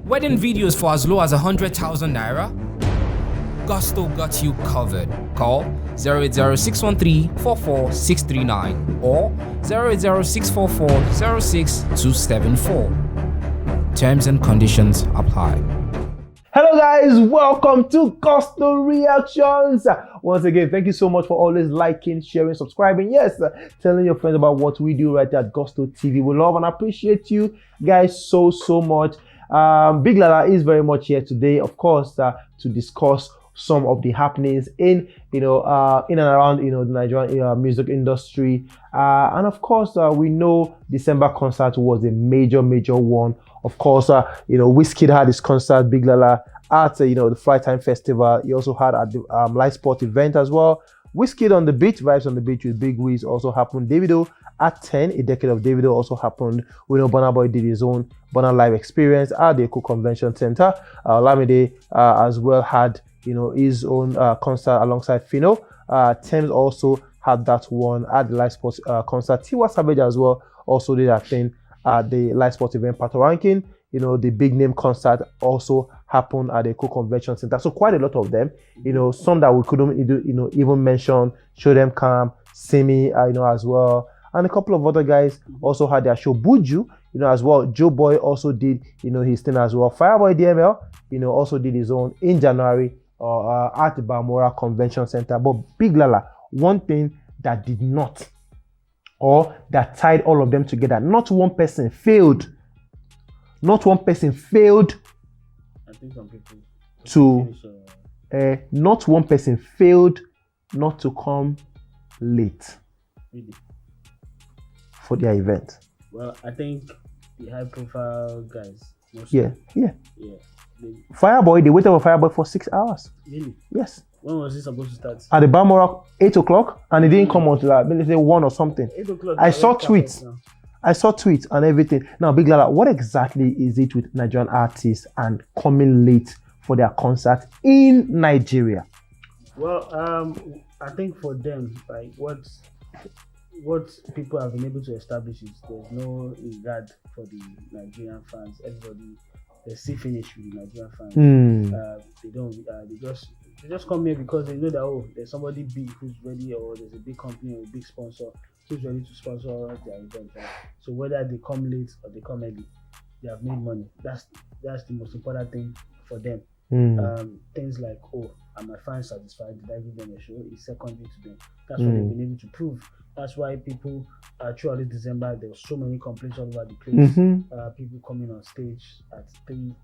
Wedding videos for as low as 100,000 naira? Gusto got you covered. Call 080-613-44639 or 080-644-06274. Terms and conditions apply. Hello guys, welcome to Gusto Reactions. Once again, thank you so much for always liking, sharing, subscribing. Yes, telling your friends about what we do right there at Gusto TV. We love and appreciate you guys so much. Big Lala is very much here today, of course, to discuss some of the happenings in and around the Nigerian music industry, and of course we know December concert was a major one. Of course, WIZKID had his concert, Big Lala, at the Flight Time Festival. He also had at the live sport event as well. WIZKID on the beach, vibes on the beach with Big Wiz also happened. DAVIDO at 10, a decade of DAVIDO also happened. We know Burna Boy did his own Burna live experience at the Eco Convention Center. Lamide as well had his own concert alongside Fino. Tems also had that one at the live sports concert. Tiwa Savage as well also did that thing at the live sports event. Patoraking, the big name concert also happened at the Eco Convention Center. So quite a lot of them, some that we couldn't even mention. Show Them Calm, Simi, as well, and a couple of other guys also had their show. Buju, as well. Joe Boy also did his thing as well. Fireboy DML, also did his own in January at the Balmoral Convention Center. But Big Lala, one thing that did not, or that tied all of them together, not one person failed. Not one person failed. I think some people to not one person failed not to come late really. For their event. Well, I think the high-profile guys. Yeah. They They waited for Fireboy for 6 hours. really. Yes. When was it supposed to start? At the Balmoral, 8 o'clock, and it didn't come until let's say 1 or something. 8 o'clock. I saw tweets. And everything. Now, Big Lala, what exactly is it with Nigerian artists and coming late for their concert in Nigeria? Well, I think for them, like what people have been able to establish is there's no regard for the Nigerian fans. Everybody, they see finish with the Nigerian fans. They don't. They just come here because they know that there's somebody big who's ready, or there's a big company or a big sponsor who's ready to sponsor their event. Right? So whether they come late or they come early, they have made money. That's the most important thing for them. Things like, are my fans satisfied? Did I give them a show? Is secondary to them. That's what they've been able to prove. That's why people throughout this December, there was so many complaints all over the place. People coming on stage at 3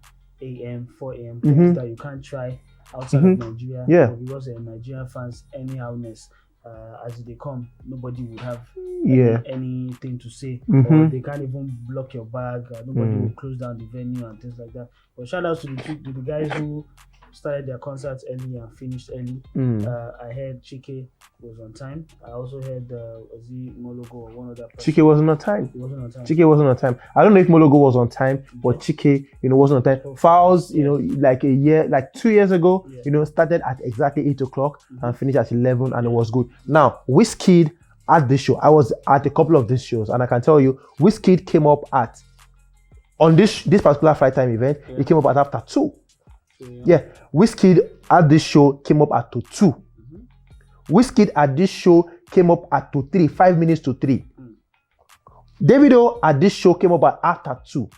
a.m., 4 a.m. Things that you can't try outside of Nigeria. Yeah. Because Nigerian fans anyhowness. As they come, nobody would have anything to say, or they can't even block your bag. Nobody will close down the venue and things like that. But shout out to the guys who started their concerts early and finished early. I heard Chike was on time. I also heard Mologo or one other person. Chike wasn't on time. He wasn't on time. Chike wasn't on time. I don't know if Mologo was on time, but Chike, wasn't on time. Fouls, like 2 years ago, started at exactly 8 o'clock and finished at 11, and it was good. Now, WIZKID at this show, I was at a couple of these shows, and I can tell you, WIZKID came up on this particular Flight Time event, it came up at after 2. Yeah, WIZKID at this show came up at 2. WIZKID at this show came up at 3, 5 minutes to 3. DAVIDO at this show came up at after 2.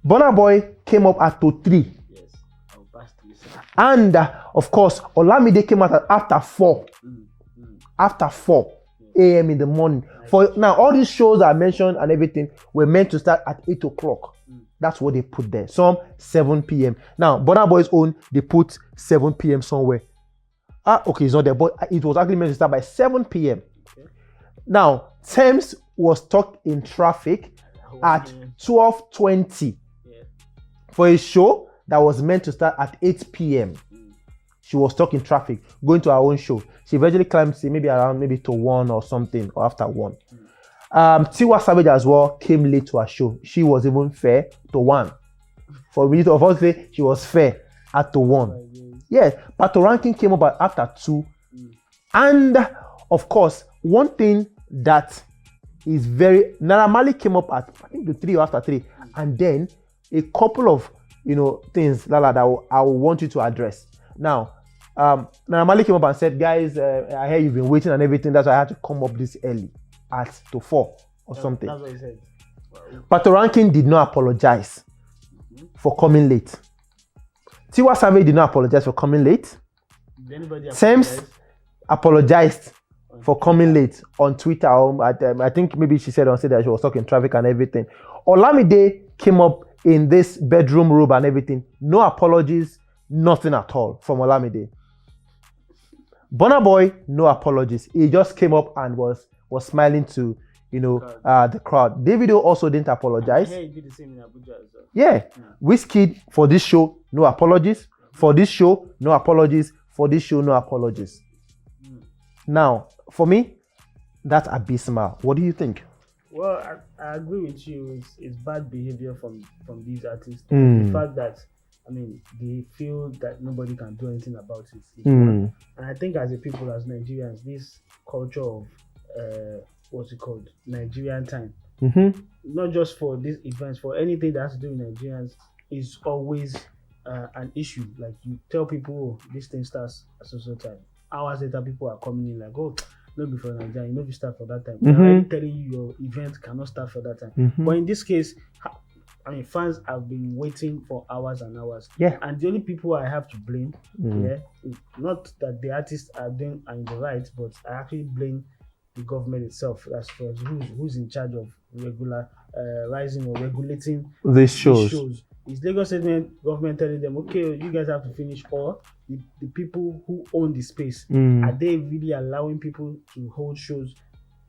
Burna Boy came up at 3. Yes, I'll pass to listen. And of course, Olamide came out at after 4. After 4 a.m. in the morning. For now, all these shows I mentioned and everything were meant to start at 8 o'clock. That's what they put there. Some 7 p.m. Now, Burna Boy's own, they put 7 p.m. somewhere. Okay, it's not there, but it was actually meant to start by 7 p.m. Okay. Now, Tems was stuck in traffic at 12:20 for a show that was meant to start at 8 p.m. She was stuck in traffic, going to her own show. She eventually climbed maybe to 1 or something, or after 1. Tiwa Savage as well came late to her show. She was even fair to 1. For me to say she was fair at 1. Yeah, Patoraking came up after 2. And of course, one thing that is Naira Marley came up at I think the 3 or after 3, and then a couple of things Lala that I will want you to address. Now, Naramali came up and said, guys, I hear you've been waiting and everything. That's why I had to come up this early to 4 or something. That's what he said. Patoraking did not apologize for coming late. Tiwa Savage did not apologize for coming late. Did anybody Tems apologized for coming late on Twitter. I think maybe she said on stage that she was stuck in traffic and everything. Olamide came up in this bedroom robe and everything. No apologies, nothing at all from Olamide. Burna Boy, no apologies. He just came up and was smiling to the crowd. Davido also didn't apologize. Yeah, he did the same in Abuja as well. Yeah. WIZKID for this show, no apologies. For this show, no apologies. For this show, no apologies. Now, for me, that's abysmal. What do you think? Well, I agree with you. It's bad behavior from these artists. The fact that, they feel that nobody can do anything about it. And I think as a people, as Nigerians, this culture of Nigerian time, not just for these events, for anything that has to do with Nigerians, is always an issue. Like, you tell people, this thing starts at so time. Hours later, people are coming in like, oh, not before Nigeria, you know, you start for that time. They're already telling you your event cannot start for that time. But in this case, fans have been waiting for hours and hours. Yeah. And the only people I have to blame, not that the artists are in the right, but I actually blame the government itself. That's for who's in charge of rising or regulating these shows. Is Lagos State government telling them, okay, you guys have to finish, or the people who own the space, are they really allowing people to hold shows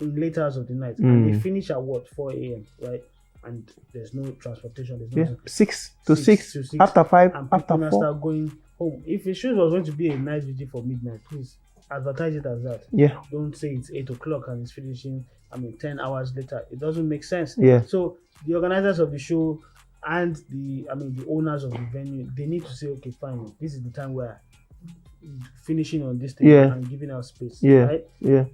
in late hours of the night? And they finish at what, 4 a.m., right? And there's no transportation. There's no 6 to 6, after 5, and after people 4. Start going home. If a show was going to be a night vigil for midnight, please advertise it as that. Yeah. Don't say it's 8 o'clock and it's finishing 10 hours later. It doesn't make sense. Yeah. So the organizers of the show and the owners of the venue, they need to say, okay, fine, this is the time we're finishing on this thing and giving our space. Yeah. Right? Yeah.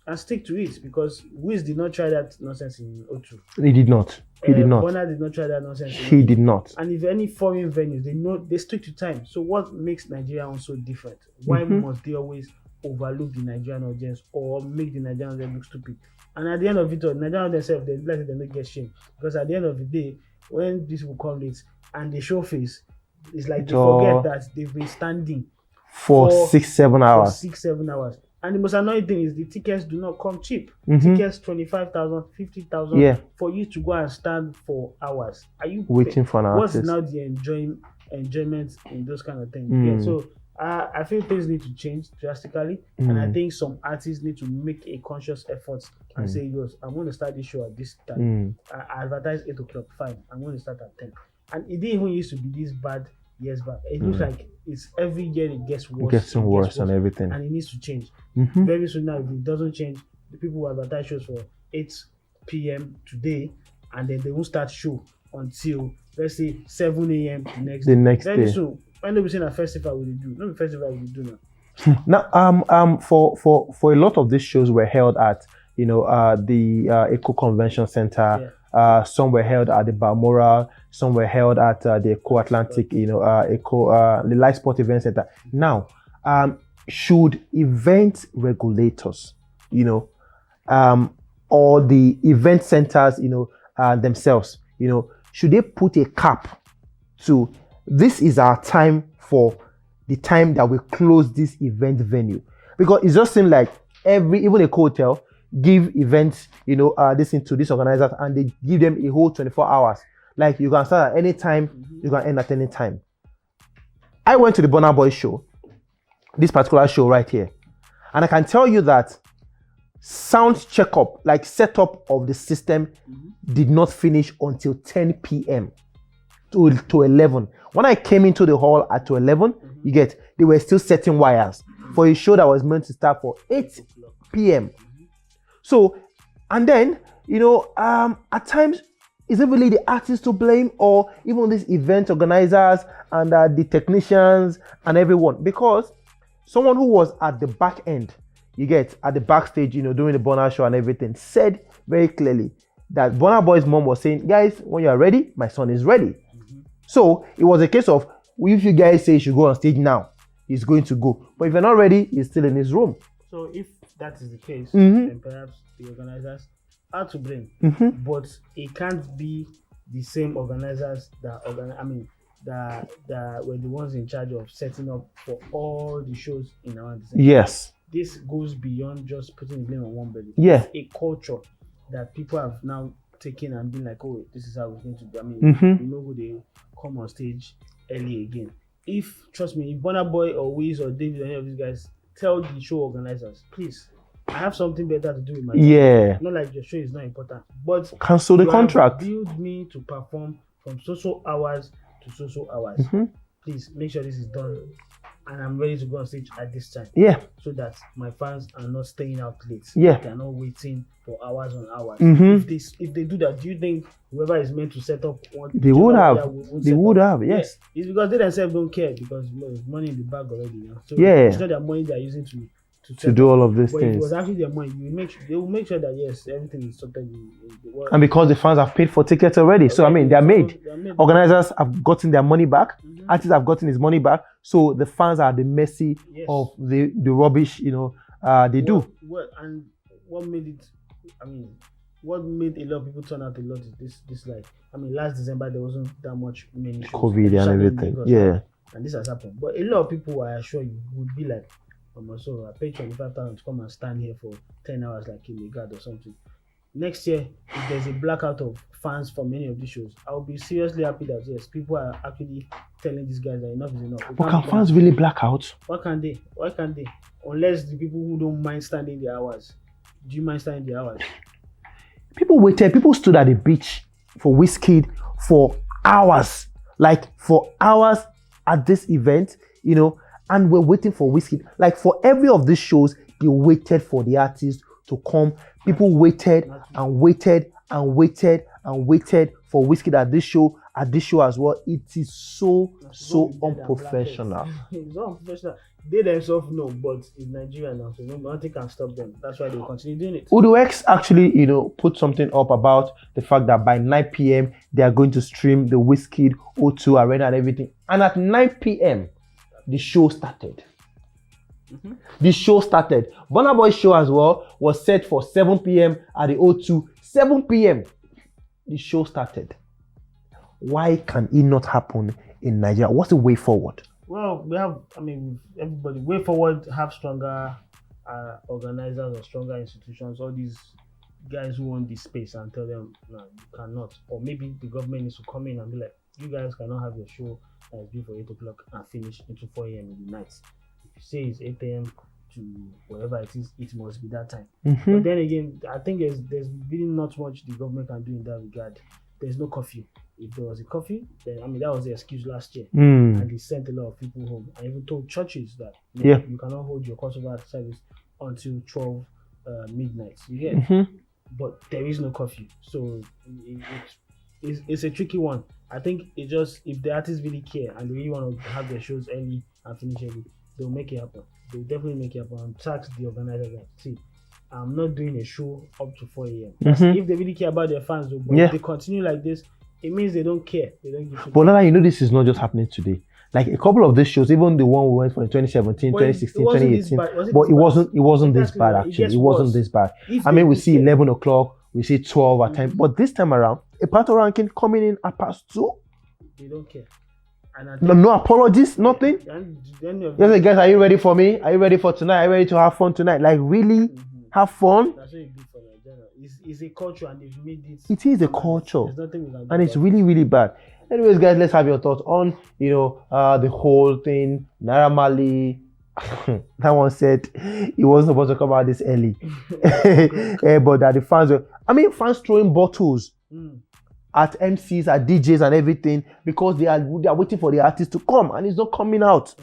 And stick to it, because Wiz did not try that nonsense in O2. He did not. Burna did not try that nonsense. He did not. And if any foreign venues, they stick to time. So what makes Nigeria so different? Why must they always overlook the Nigerian audience or make the Nigerian audience look stupid? And at the end of it all, Nigerians themselves, they don't get shame. Because at the end of the day, when these will come late and they show face, it's like they forget that they've been standing for 6-7 hours. For 6-7 hours. And the most annoying thing is the tickets do not come cheap. Tickets 25,000, 50,000 for you to go and stand for hours. Are you waiting for an artist? What's now the enjoyment in those kind of things? Yeah, so I feel things need to change drastically, and I think some artists need to make a conscious effort and say, "Yes, I'm going to start this show at this time. I advertise 8 o'clock. Fine, I'm going to start at 10." And it didn't even used to be this bad years back. It looks like it's every year it gets worse. Getting worse and everything. And it needs to change. Very soon now, if it doesn't change, the people will advertise shows for 8 p.m. today, and then they won't start show until, let's say, 7 a.m. the next day. Very soon, when they be saying a festival will do, not a festival will do now. Now, for a lot of these shows were held at the Eco Convention Center. Some were held at the Balmoral. Some were held at the Eco Atlantic. The Light Sport Event Center. Now, should event regulators, or the event centers, themselves, should they put a cap to this is our time for the time that we close this event venue? Because it just seems like even a hotel give events, this into these organizers, and they give them a whole 24 hours. Like, you can start at any time, you can end at any time. I went to the Burna Boy show, this particular show right here, and I can tell you that sound checkup, like setup of the system, did not finish until 10 p.m. to 11. When I came into the hall at 11, they were still setting wires for a show that was meant to start for 8 p.m. So, and then, at times, is it really the artists to blame, or even these event organizers and the technicians and everyone? Because someone who was at the back end, at the backstage, doing the Burna show and everything, said very clearly that Burna Boy's mom was saying, guys, when you are ready, my son is ready. So it was a case of, if you guys say you should go on stage now, he's going to go. But if you're not ready, he's still in his room. So if that is the case, then perhaps the organizers are to blame. But it can't be the same organizers that that were the ones in charge of setting up for all the shows in our design. Yes. This goes beyond just putting the blame on one belly. Yeah. It's a culture that people have now taken and been like, oh, this is how it's going to be. I mean, you know who they come on stage early again. Trust me, if Burna Boy or Wiz or David or any of these guys tell the show organizers, please, I have something better to do with my time. Yeah. Not like your show is not important, but cancel the contract. Build me to perform from so hours to so hours. Please make sure this is done, and I'm ready to go on stage at this time. Yeah. So that my fans are not staying out late. Yeah. They're not waiting for hours on hours. Mm-hmm. If they do that, do you think whoever is meant to set up what they would have? They would have. Yes. Yeah. It's because they themselves don't care, because there's money in the bag already. You know? So yeah. It's not their money they're using to do all of these but things. If it was actually their money, they will make sure that yes, everything is sorted. And because the fans have paid for tickets already, so I mean they're made. Organizers have gotten their money back. Artists have gotten his money back. So the fans are the mercy of the rubbish, you know, they do. What made it? I mean, what made a lot of people turn out a lot is this like, I mean, last December there wasn't that much many shows, COVID and everything. Yeah. And this has happened. But a lot of people, I assure you, would be like, so I paid 25,000 to come and stand here for 10 hours like in the guard or something. Next year, if there's a blackout of fans for many of these shows, I'll be seriously happy that yes, people are actually telling these guys that enough is enough. But can fans really black out? Why can't they? Unless the people who don't mind standing the hours. Do you mind standing the hours? People stood at the beach for WIZKID for hours. Like for hours at this event, you know, and we're waiting for WIZKID. Like for every of these shows, they waited for the artist to come. People waited and waited and waited and waited for WIZKID at this show as well. It is so unprofessional. It's not unprofessional. They themselves know, but it's Nigeria now, so nothing can stop them. That's why they will continue doing it. UdoX actually, you know, put something up about the fact that by 9 p.m. they are going to stream the WIZKID O2 Arena and everything. And at 9 p.m. the show started. The show started. Burna Boy's show as well was set for 7 p.m. at the O2. 7 p.m. the show started. Why can it not happen in Nigeria? What's the way forward? Well, we have, everybody, way forward, have stronger organizers or stronger institutions. All these guys who own this space and tell them, no, you cannot. Or maybe the government needs to come in and be like, you guys cannot have your show that is due for 8 o'clock and finish into 4 a.m. in the night. If you say it's 8 a.m. to whatever it is, it must be that time. But then again, I think there's really not much the government can do in that regard. There's no curfew. If there was a curfew, then that was the excuse last year. And they sent a lot of people home. I even told churches that you cannot hold your crossover service until 12 midnight. You get but there is no curfew. So it's a tricky one. I think it just, if the artists really care and they really want to have their shows early and finish early, they'll make it happen. They'll definitely make it happen and tax the organizers that, see, I'm not doing a show up to 4 a.m. If they really care about their fans, though, but if they continue like this, it means they don't care. They don't give a shit. But now you know this is not just happening today. Like a couple of these shows, even the one we went for in 2017, 2016, 2018, but it wasn't this bad actually. It wasn't this bad. I mean, we see 11 o'clock, we see 12 at time, but this time around, a Patoraking coming in at past 2. They don't care. No apologies, nothing. Yes, guys, are you ready for me? Are you ready for tonight? Are you ready to have fun tonight? Like really have fun? That's what you do for Nigeria. It's a culture and they've made it. It is a culture. There's nothing we can do and it's really, really bad. Anyways, guys, let's have your thoughts on, the whole thing. Naira Marley. That one said he wasn't supposed to come out this early. But that the fans were, fans throwing bottles at MCs, at DJs and everything because they are waiting for the artist to come and it's not coming out.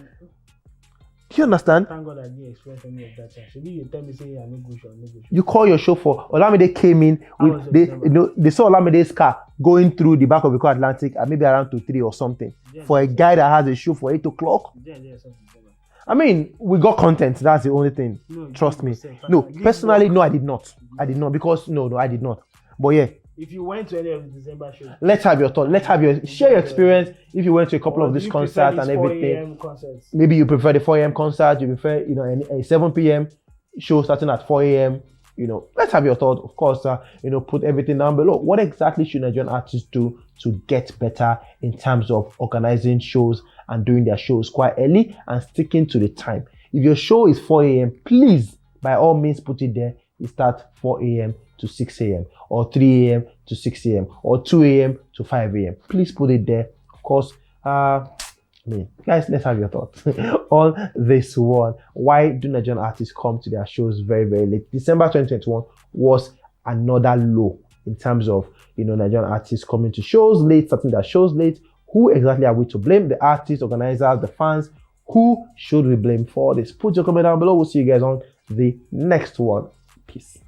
Do you understand? Thank God I didn't express any of that. Should you tell me, say, I'm not good show. You call your show for Olamide came in with they saw Olamide's car going through the back of the car Atlantic at maybe around 2-3 or something. For a guy that has a show for 8 o'clock. We got content. That's the only thing. Trust me. No, personally, no, I did not. I did not because no, I did not. But yeah, if you went to any of the December shows, let's have your thought. Let's have your share your experience. If you went to a couple or of do these you prefer concerts these and 4 everything, a.m. concerts? maybe you prefer the 4 a.m. concert. You prefer a 7 p.m. show starting at 4 a.m. Let's have your thought. Of course, put everything down below. What exactly should Nigerian artists do to get better in terms of organizing shows and doing their shows quite early and sticking to the time? If your show is 4 a.m., please, by all means, put it there. You start 4 a.m. to 6 a.m. or 3 a.m. to 6 a.m. or 2 a.m. to 5 a.m. Please put it there. Of course, guys, let's have your thoughts on this one. Why do Nigerian artists come to their shows very, very late? December 2021 was another low in terms of Nigerian artists coming to shows late, starting their shows late. Who exactly are we to blame? The artists, organizers, the fans? Who should we blame for this? Put your comment down below. We'll see you guys on the next one. Peace.